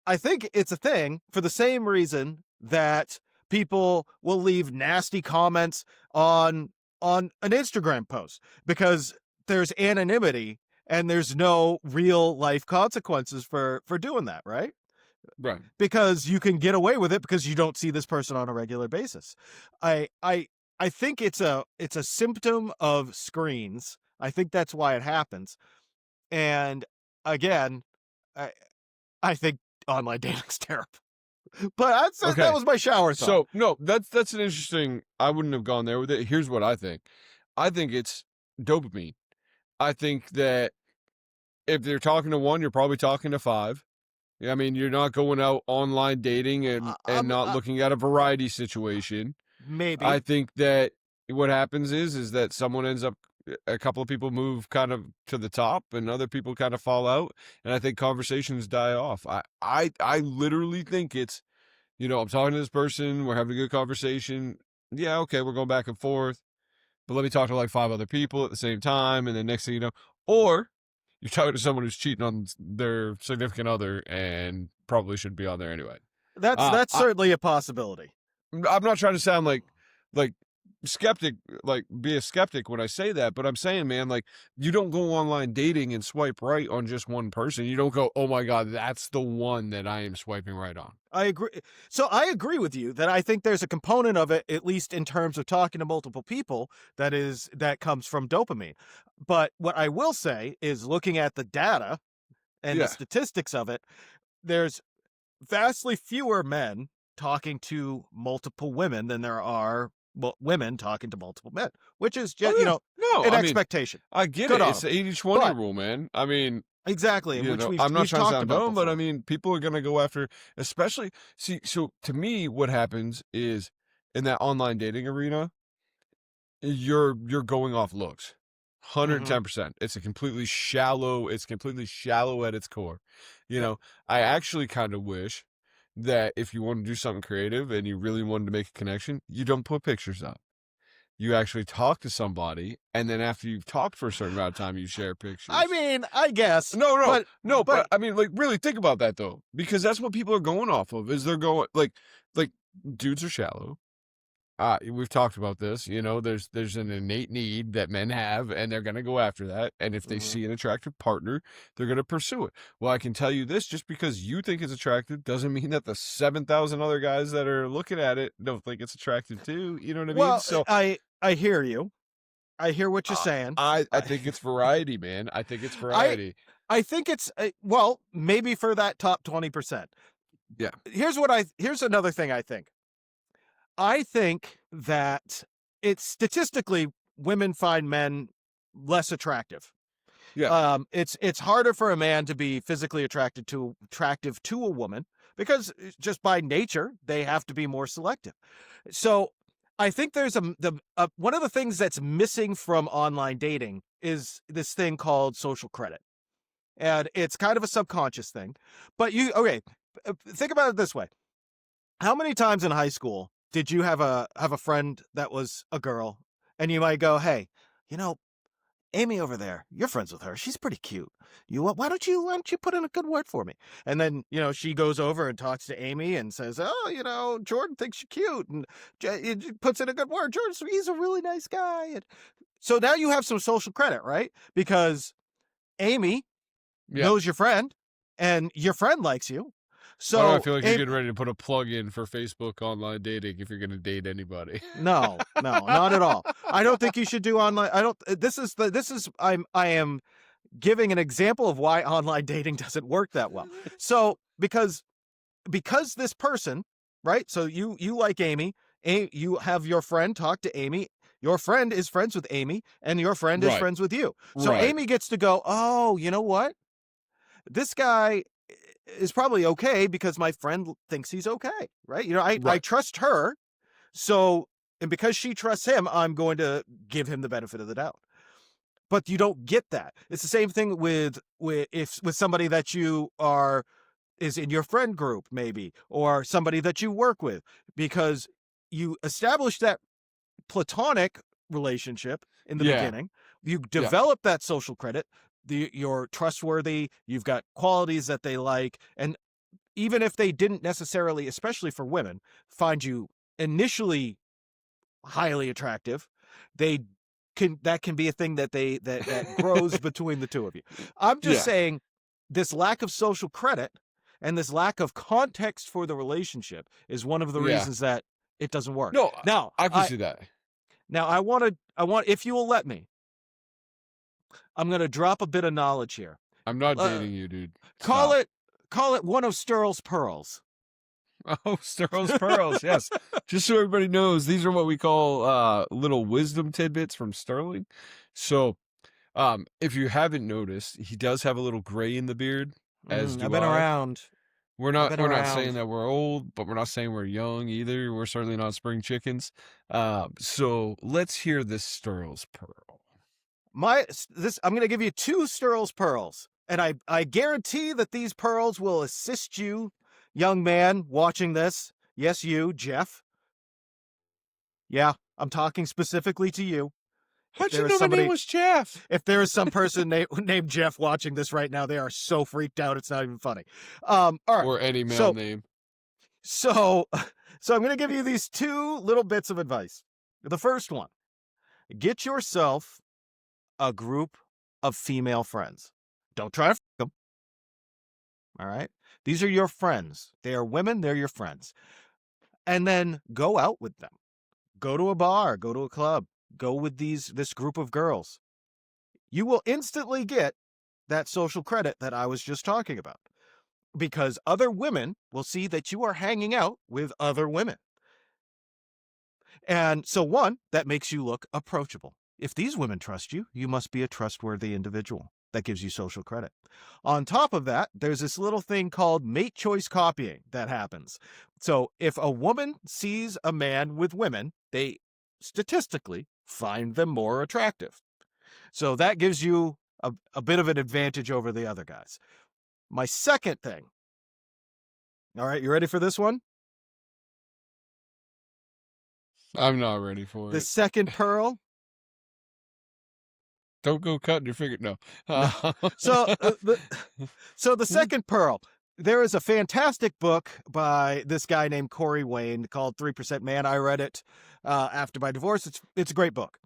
I think it's a thing for the same reason that people will leave nasty comments on an Instagram post, because there's anonymity and there's no real life consequences for doing that, right? Right. Because you can get away with it because you don't see this person on a regular basis. I think it's a symptom of screens. I think that's why it happens. And again, I think online dating's terrible. But I'd say Okay. that was my shower thought. So no, that's an interesting. I wouldn't have gone there with it. Here's what I think. I think it's dopamine. I think that if you're talking to one, you're probably talking to five. I mean, you're not going out online dating and not looking at a variety situation. Maybe. I think that what happens is that someone ends up, a couple of people move kind of to the top and other people kind of fall out, and I think conversations die off. I literally think it's, I'm talking to this person, we're having a good conversation. Yeah, okay, we're going back and forth, but let me talk to like five other people at the same time, and then next thing you know, or you're talking to someone who's cheating on their significant other and probably shouldn't be on there anyway. That's certainly a possibility. I'm not trying to sound like skeptic, like be a skeptic when I say that, but I'm saying, man, like you don't go online dating and swipe right on just one person. You don't go, oh my God, that's the one that I am swiping right on. I agree. So I agree with you that I think there's a component of it, at least in terms of talking to multiple people, that comes from dopamine. But what I will say is, looking at the data and the statistics of it, there's vastly fewer men talking to multiple women than there are women talking to multiple men, which is just, an expectation. I get Good it. on It's the them. 80-20 But- rule, man. I mean, Exactly. you Which know, we've I'm not we've trying to talked sound about dumb, but I before. mean, people are going to go after, especially, so to me, what happens is in that online dating arena, you're going off looks. 110%. It's completely shallow at its core. I actually kind of wish that if you want to do something creative and you really wanted to make a connection, you don't put pictures up. you actually talk to somebody, and then after you've talked for a certain amount of time, you share pictures. I mean, I guess. No, but I mean, like, really think about that though, because that's what people are going off of. Is they're going like dudes are shallow. We've talked about this. There's an innate need that men have, and they're gonna go after that. And if they see an attractive partner, they're gonna pursue it. Well, I can tell you this: just because you think it's attractive doesn't mean that the 7,000 other guys that are looking at it don't think it's attractive too. You know what I mean? well, So I hear you. I hear what you're saying. I think it's variety, man. I think it's variety. I think it's well, maybe for that top 20%. Yeah. Here's another thing I think. I think that it's statistically women find men less attractive. Yeah. It's harder for a man to be physically attractive to a woman because just by nature they have to be more selective. So I think there's one of the things that's missing from online dating is this thing called social credit, and it's kind of a subconscious thing. But think about it this way: how many times in high school did you have a friend that was a girl, and you might go, "Hey, you know, Amy over there, you're friends with her. She's pretty cute. Why don't you put in a good word for me?" And then, she goes over and talks to Amy and says, "Oh, Jordan thinks you're cute," and it puts in a good word. He's a really nice guy. And so now you have some social credit, right? Because Amy knows your friend and your friend likes you. So I feel like you're getting ready to put a plug in for Facebook online dating if you're going to date anybody. No, not at all. I don't think you should do online. I am giving an example of why online dating doesn't work that well. So because this person, right? So you like Amy, you have your friend talk to Amy. Your friend is friends with Amy, and your friend is friends with you. So Amy gets to go, "Oh, you know what? This guy is probably okay because my friend thinks he's okay," right? I trust her. So, and because she trusts him, I'm going to give him the benefit of the doubt. But you don't get that. It's the same thing with somebody that is in your friend group, maybe, or somebody that you work with, because you establish that platonic relationship in the beginning. You develop that social credit. You're trustworthy. You've got qualities that they like. And even if they didn't necessarily, especially for women, find you initially highly attractive, that can be a thing that that grows between the two of you. I'm just saying this lack of social credit and this lack of context for the relationship is one of the reasons that it doesn't work. No, now I can see that. Now I want, if you will let me, I'm going to drop a bit of knowledge here. I'm not dating you, dude. Call it one of Sterl's pearls. Oh, Sterl's pearls. Yes. Just so everybody knows, these are what we call little wisdom tidbits from Sterling. So, if you haven't noticed, he does have a little gray in the beard. I've been around. We're not saying that we're old, but we're not saying we're young either. We're certainly not spring chickens. So let's hear this Sterl's pearl. I'm going to give you 2 Sterl's pearls, and I guarantee that these pearls will assist you, young man watching this. Yes, you, Jeff. Yeah, I'm talking specifically to you. How'd you know my name was Jeff? If there is some person named Jeff watching this right now, they are so freaked out it's not even funny. All right. Or any male name. So I'm going to give you these 2 little bits of advice. The first one: get yourself a group of female friends. Don't try to f them. All right? These are your friends. They are women. They're your friends. And then go out with them. Go to a bar. Go to a club. Go with this group of girls. You will instantly get that social credit that I was just talking about, because other women will see that you are hanging out with other women. And so, one, that makes you look approachable. If these women trust you, you must be a trustworthy individual. That gives you social credit. On top of that, there's this little thing called mate choice copying that happens. So if a woman sees a man with women, they statistically find them more attractive. So that gives you a bit of an advantage over the other guys. My second thing. All right, you ready for this one? I'm not ready for The it. second pearl. Don't go cutting your finger. No. No. So the second pearl. There is a fantastic book by this guy named Corey Wayne called 3% Man. I read it after my divorce. It's a great book.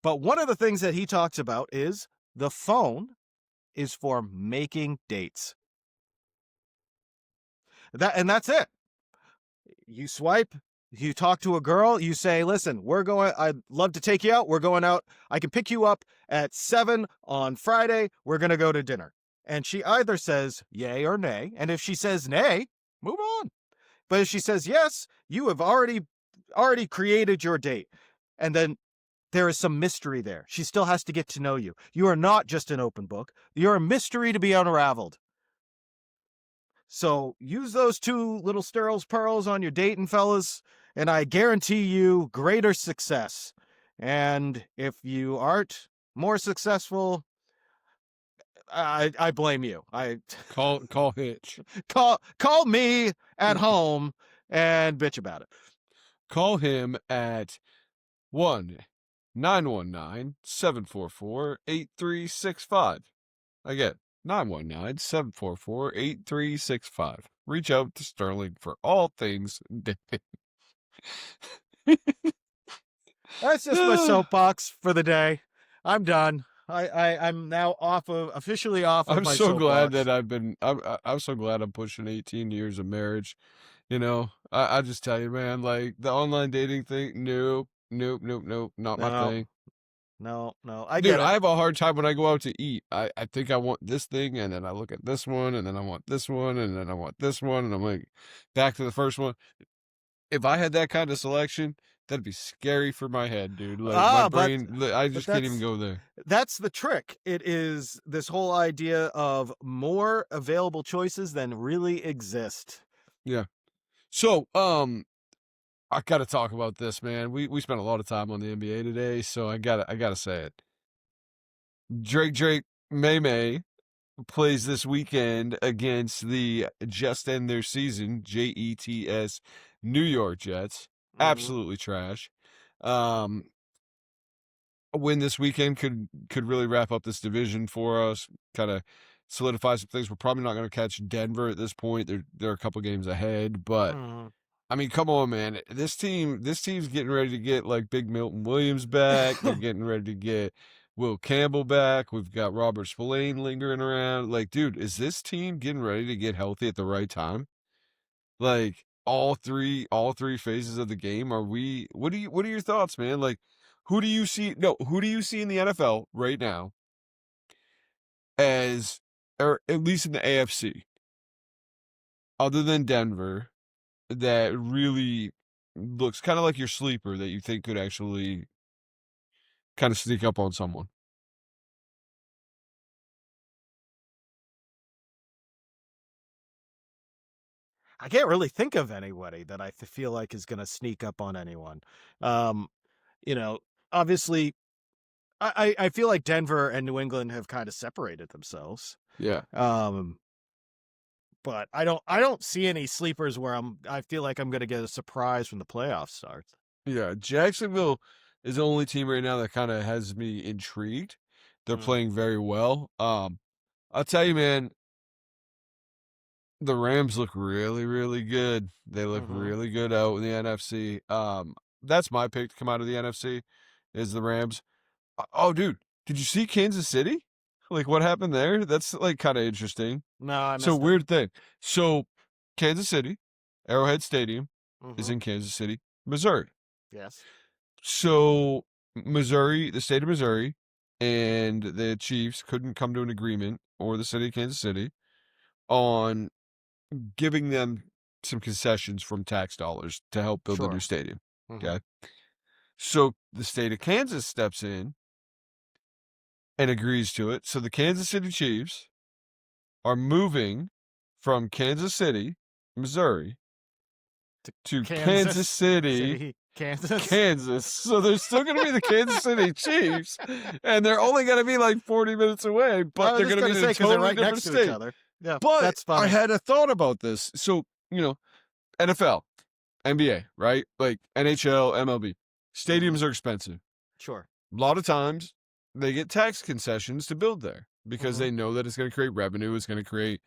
But one of the things that he talks about is the phone is for making dates. That's it. You swipe, you talk to a girl, you say, listen, I'd love to take you out. We're going out. I can pick you up at 7 on Friday. We're going to go to dinner. And she either says yay or nay. And if she says nay, move on. But if she says yes, you have already created your date. And then there is some mystery there. She still has to get to know you. You are not just an open book. You're a mystery to be unraveled. So use those two little Sterl's pearls on your dating, fellas, and I guarantee you greater success. And if you aren't more successful, I blame you. I Call Hitch. call me at home and bitch about it. Call him at 1-919-744-8365. Again, 919-744-8365. Reach out to Sterling for all things dating. That's just my soapbox for the day. I'm done. I'm now officially off of I'm my so glad soapbox. that I'm so glad I'm pushing 18 years of marriage. You know, I just tell you, man, like the online dating thing, nope, not my No, thing. no, I Dude, get I it. have a hard time when I go out to eat. I think I want this thing, and then I look at this one, and then I want this one, and then I want this one, and I'm like, back to the first one. If I had that kind of selection, that'd be scary for my head, dude. Like my But brain, I but just can't even go there. that's the trick. It is this whole idea of more available choices than really exist. Yeah. So, I gotta talk about this, man. We spent a lot of time on the NBA today, so I gotta say it. Drake May plays this weekend against the just end their season Jets New York Jets. Absolutely trash. A win this weekend could really wrap up this division for us. Kind of solidify some things. We're probably not going to catch Denver at this point. They're a couple games ahead, but. Mhm. I mean, come on, man. This team's getting ready to get like Big Milton Williams back. They're getting ready to get Will Campbell back. We've got Robert Spillane lingering around. Like, dude, is this team getting ready to get healthy at the right time? Like all three phases of the game. What are your thoughts, man? Like, who do you see in the NFL right now as, or at least in the AFC, other than Denver, that really looks kind of like your sleeper that you think could actually kind of sneak up on someone? I can't really think of anybody that I feel like is going to sneak up on anyone. Um, Obviously, I feel like Denver and New England have kind of separated themselves. Yeah. But I don't see any sleepers where I feel like I'm going to get a surprise when the playoffs start. Yeah. Jacksonville is the only team right now that kind of has me intrigued. They're playing very well. I'll tell you, man, the Rams look really, really good. They look really good out in the NFC. That's my pick to come out of the NFC is the Rams. Oh, dude, did you see Kansas City? Like, what happened there? That's like kind of interesting. No, I So missed weird thing. So Kansas City, Arrowhead Stadium it. is in Kansas City, Missouri. Yes. So Missouri, the state of Missouri, and the Chiefs couldn't come to an agreement, or the city of Kansas City, on giving them some concessions from tax dollars to help build the new stadium. Okay. So the state of Kansas steps in and agrees to it. So the Kansas City Chiefs are moving from Kansas City, Missouri, to Kansas City, Kansas. So they're still going to be the Kansas City Chiefs, and they're only going to be like 40 minutes away, but they're going to be in a totally different state. Yeah, but that's funny. I had a thought about this. So, NFL, NBA, right? Like NHL, MLB. Stadiums are expensive. Sure. A lot of times they get tax concessions to build there because Mhm. they know that it's going to create revenue. It's going to create,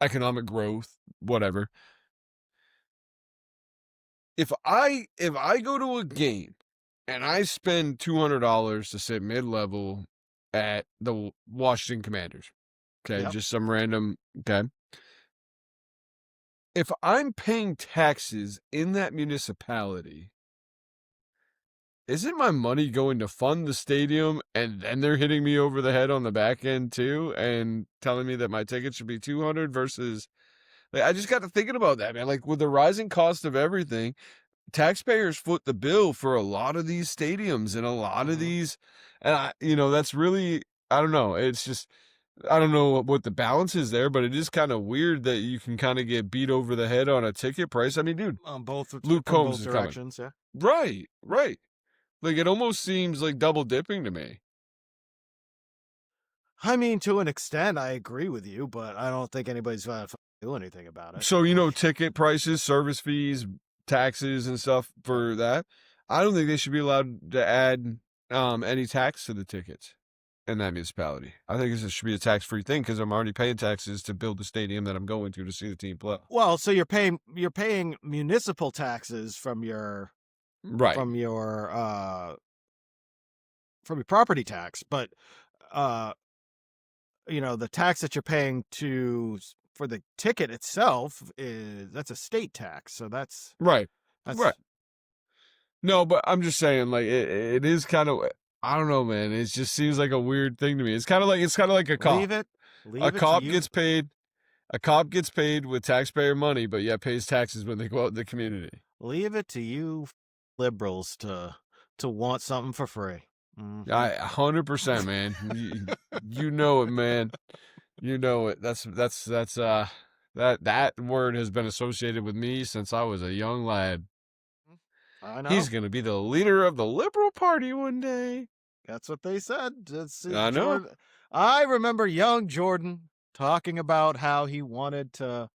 economic growth, whatever. If I go to a game and I spend $200 to sit mid-level at the Washington Commanders, okay, Yep. just some random, okay. If I'm paying taxes in that municipality, isn't my money going to fund the stadium and then they're hitting me over the head on the back end too and telling me that my ticket should be 200 versus like I just got to thinking about that, man. Like with the rising cost of everything, taxpayers foot the bill for a lot of these stadiums and a lot of these and that's really I don't know. It's just I don't know what the balance is there, but it is kind of weird that you can kind of get beat over the head on a ticket price. I mean, dude, On both Luke from Combs both is coming. directions, yeah. Right, right. Like it almost seems like double dipping to me. I mean, to an extent, I agree with you, but I don't think anybody's going to do anything about it. So, ticket prices, service fees, taxes and stuff for that. I don't think they should be allowed to add any tax to the tickets in that municipality. I think this should be a tax-free thing because I'm already paying taxes to build the stadium that I'm going to see the team play. Well, so you're paying municipal taxes from your Right. from your property tax, but the tax that you're paying for the ticket itself that's a state tax. So that's right. No, but I'm just saying, like it is kind of. I don't know, man. It just seems like a weird thing to me. It's kind of like a cop. Leave it. A cop gets paid. A cop gets paid with taxpayer money, but yet pays taxes when they go out in the community. Leave it to you liberals to want something for free. Mm-hmm. 100%, man. you know it, man. You know it. That word has been associated with me since I was a young lad. I know. He's going to be the leader of the Liberal Party one day. That's what they said. I know. Jordan. I remember young Jordan talking about how he wanted to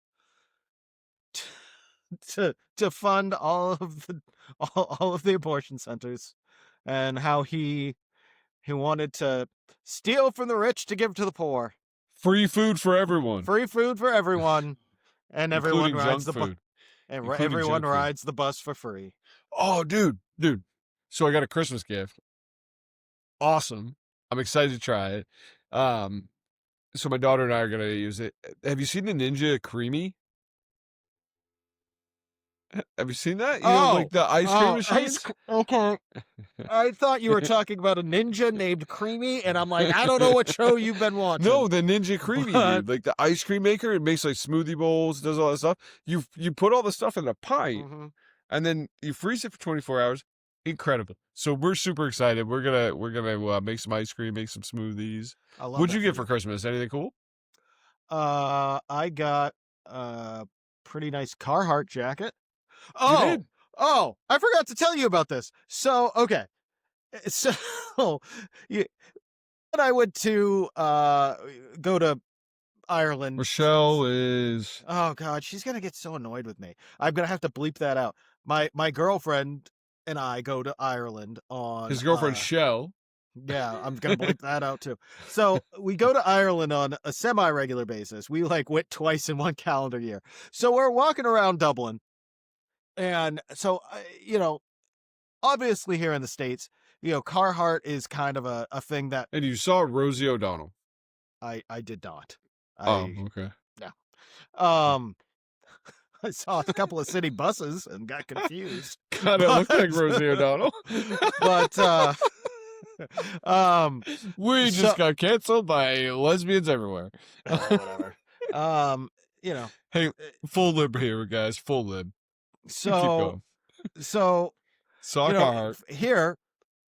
fund all of the abortion centers, and how he wanted to steal from the rich to give to the poor. Free food for everyone. Free food for everyone, and everyone rides the bus. And everyone rides the bus for free. Oh, dude. So I got a Christmas gift. Awesome. I'm excited to try it. So my daughter and I are gonna use it. Have you seen the Ninja Creamy? Have you seen that? Like the ice cream machines? Okay. I thought you were talking about a ninja named Creamy, and I'm like, I don't know what show you've been watching. No, the Ninja Creamy, dude. Like the ice cream maker. It makes like smoothie bowls, does all that stuff. You put all the stuff in a pint, and then you freeze it for 24 hours. Incredible. So we're super excited. We're gonna make some ice cream, make some smoothies. What'd you get for Christmas? Anything cool? I got a pretty nice Carhartt jacket. You did? Oh, I forgot to tell you about this. So, okay. So, when I went to go to Ireland. Rochelle is... Oh, God, she's going to get so annoyed with me. I'm going to have to bleep that out. My girlfriend and I go to Ireland on... His girlfriend, Shell. Yeah, I'm going to bleep that out, too. So, we go to Ireland on a semi-regular basis. We, went twice in one calendar year. So, we're walking around Dublin. And so, obviously here in the States, Carhartt is kind of a thing that... And you saw Rosie O'Donnell. I did not. Okay. Yeah. I saw a couple of city buses and got confused. God, it looked like Rosie O'Donnell. But, we just got canceled by lesbians everywhere. Whatever. Hey, full lib here, guys. Full lib. So Carhartt. Here,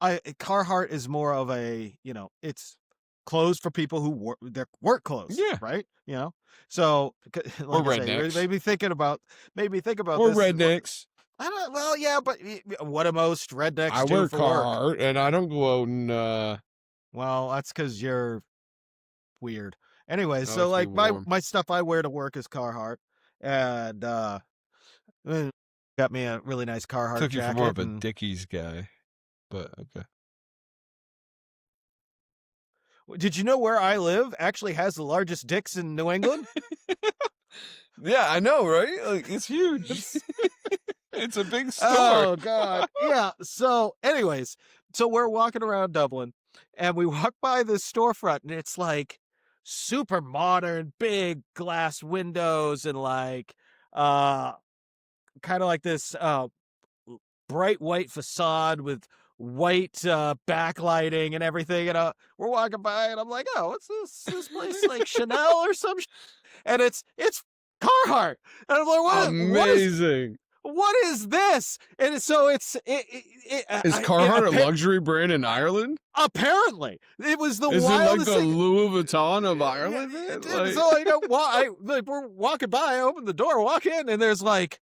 Carhartt is more of a, it's clothes for people who their work clothes. Yeah. Right. So or rednecks. Maybe think about or this. rednecks. I don't. Well, yeah, but what do most rednecks I do wear for Carhartt, work? and I don't go out and. Well, that's because you're weird. Anyway, so my stuff I wear to work is Carhartt, and got me a really nice Carhartt Took you for jacket. more of a Dickies guy, but okay. Did you know where I live actually has the largest dicks in New England? Yeah, I know, right? Like, it's huge. It's a big store. Oh, God. Yeah. So, anyways, so we're walking around Dublin, and we walk by this storefront, and it's like super modern, big glass windows, and like kind of like this bright white facade with white backlighting and everything. And we're walking by, and I'm like, oh, what's this place like Chanel or some and it's Carhartt. And I'm like, amazing. What is this? And so is Carhartt a luxury brand in Ireland? Apparently, it was the is wildest it like the thing. Louis Vuitton of Ireland? Like... So we're walking by, I open the door, walk in, and there's like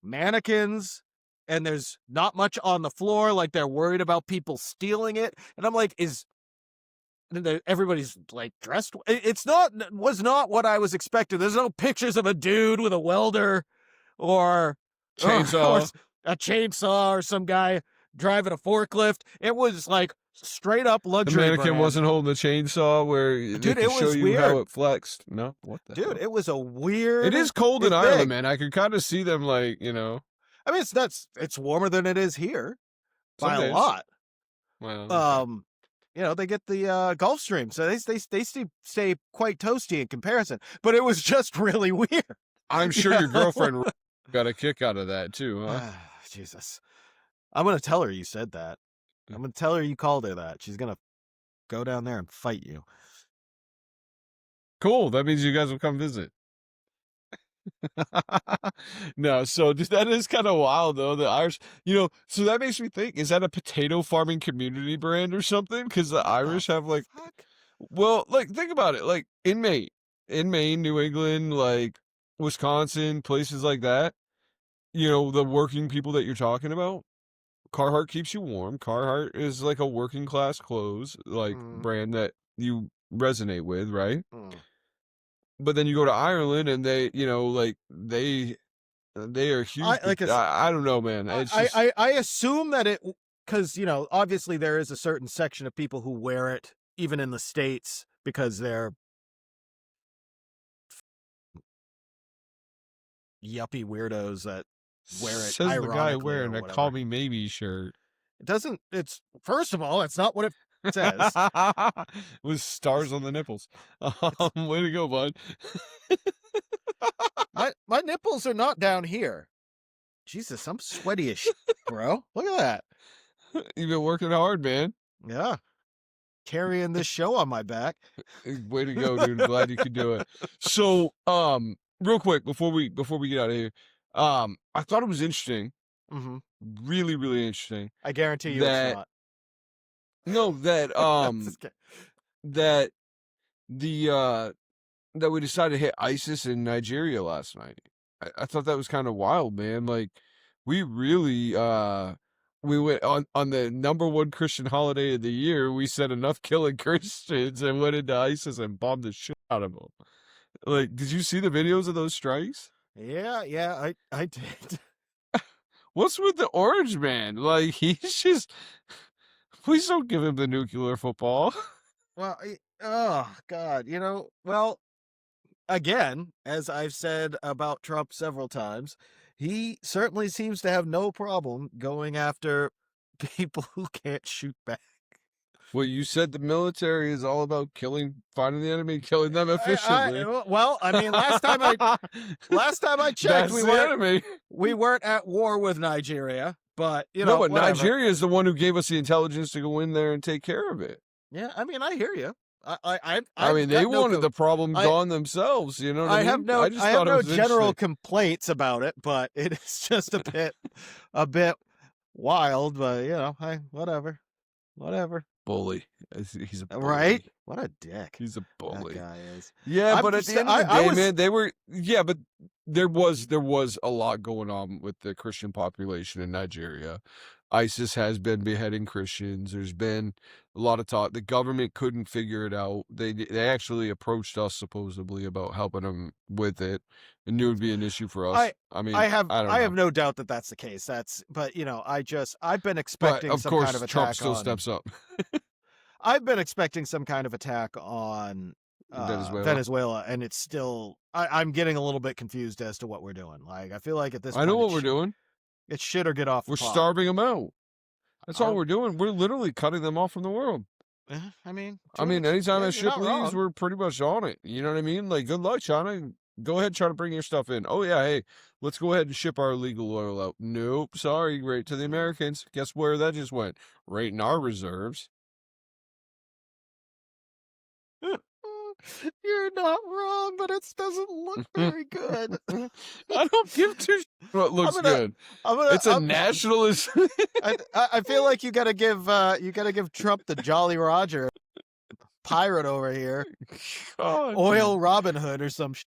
mannequins, and there's not much on the floor. Like they're worried about people stealing it, and I'm like, everybody's like dressed. Was not what I was expecting. There's no pictures of a dude with a welder or chainsaw, or a chainsaw, or some guy driving a forklift. It was like straight up luxury. The mannequin brand. wasn't holding the chainsaw where dude, it show was you weird. how it flexed. No, what the dude? hell? It was a weird. It is cold in Ireland, man. I could kind of see them, like, you know. I mean, it's warmer than it is here by a lot. Well, you know, they get the Gulf Stream, so they stay quite toasty in comparison. But it was just really weird. I'm sure your girlfriend got a kick out of that too, huh? Jesus, I'm gonna tell her you said that. I'm gonna tell her you called her that. She's gonna go down there and fight you. Cool. That means you guys will come visit. No, so that is kind of wild though. The Irish, so that makes me think: is that a potato farming community brand or something? Because the Irish have like, well, like think about it, like in Maine, New England, like Wisconsin, places like that. The working people that you're talking about. Carhartt keeps you warm. Carhartt is like a working class clothes like brand that you resonate with, right? But then you go to Ireland and they, like they are huge. I don't know, man. It's just... I assume that because obviously there is a certain section of people who wear it even in the States because they're yuppie weirdos that wear it. Says the guy wearing a "Call Me Maybe" shirt. It doesn't. It's first of all, it's not what it says. With stars on the nipples. Way to go, bud. my nipples are not down here. Jesus, I'm sweaty as shit, bro. Look at that. You've been working hard, man. Yeah. Carrying this show on my back. Way to go, dude. Glad you could do it. So, real quick before we get out of here, I thought it was interesting. Really, really interesting. I guarantee you it's not. No, that that we decided to hit ISIS in Nigeria last night. I thought that was kind of wild, man. Like we really we went on the #1 Christian holiday of the year. We said enough killing Christians and went into ISIS and bombed the shit out of them. Like, did you see the videos of those strikes? Yeah, I did. What's with the orange man? Like, he's just... Please don't give him the nuclear football. Well, oh, God. Well, again, as I've said about Trump several times, he certainly seems to have no problem going after people who can't shoot back. Well, you said the military is all about finding the enemy, killing them efficiently. I mean, last time I checked, we weren't at war with Nigeria, but no, but whatever. Nigeria is the one who gave us the intelligence to go in there and take care of it. Yeah, I mean, I hear you. I mean, they wanted the problem gone themselves. You know what I mean? I have no general complaints about it, but it is just a bit wild. But whatever. Bully. He's a bully. Right? What a dick. He's a bully. That guy is. Yeah, but at the end of the day, man, they were. Yeah, but there was a lot going on with the Christian population in Nigeria. ISIS has been beheading Christians. There's been a lot of talk. The government couldn't figure it out. They actually approached us supposedly about helping them with it, and knew it would be an issue for us. I mean, I don't I have know. no doubt that that's the case. But I've been But expecting of some course, kind of Trump attack still on. steps up. I've been expecting some kind of attack on Venezuela, and it's still. I'm getting a little bit confused as to what we're doing. Like, I feel like at this I point, know what we're doing. it's shit or get off the We're pot. starving them out. That's all we're doing. We're literally cutting them off from the world. I mean, anytime that ship not leaves, wrong. we're pretty much on it. You know what I mean? Like, good luck, China. Go ahead and try to bring your stuff in. Oh, yeah, hey, let's go ahead and ship our illegal oil out. Nope, sorry, right to the Americans. Guess where that just went? Right in our reserves. You're not wrong, but it doesn't look very good. I don't give two shit what looks good. It's a nationalist. I feel like you gotta give Trump the Jolly Roger pirate over here. God, Oil Robin Hood or some shit.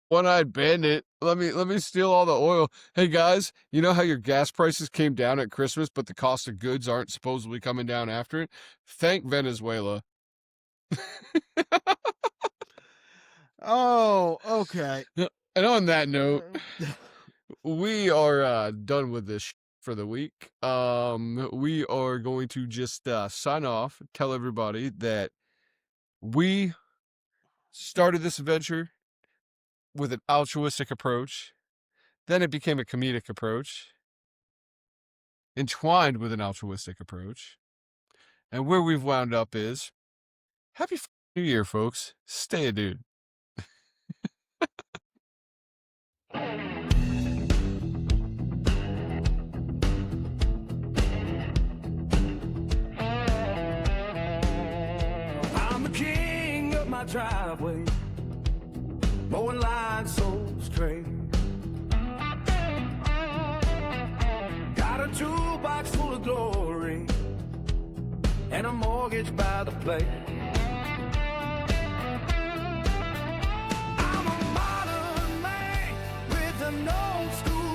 One-eyed bandit. Let me steal all the oil. Hey guys, you know how your gas prices came down at Christmas, but the cost of goods aren't supposedly coming down after it? Thank Venezuela. Oh, okay. And on that note, we are done with this for the week. We are going to just sign off, tell everybody that we started this adventure with an altruistic approach. Then it became a comedic approach, entwined with an altruistic approach. And where we've wound up is, Happy New Year, folks. Stay a dude. I'm the king of my driveway, mowing lines so straight. Got a toolbox full of glory and a mortgage by the plate. I'm a modern man with an old school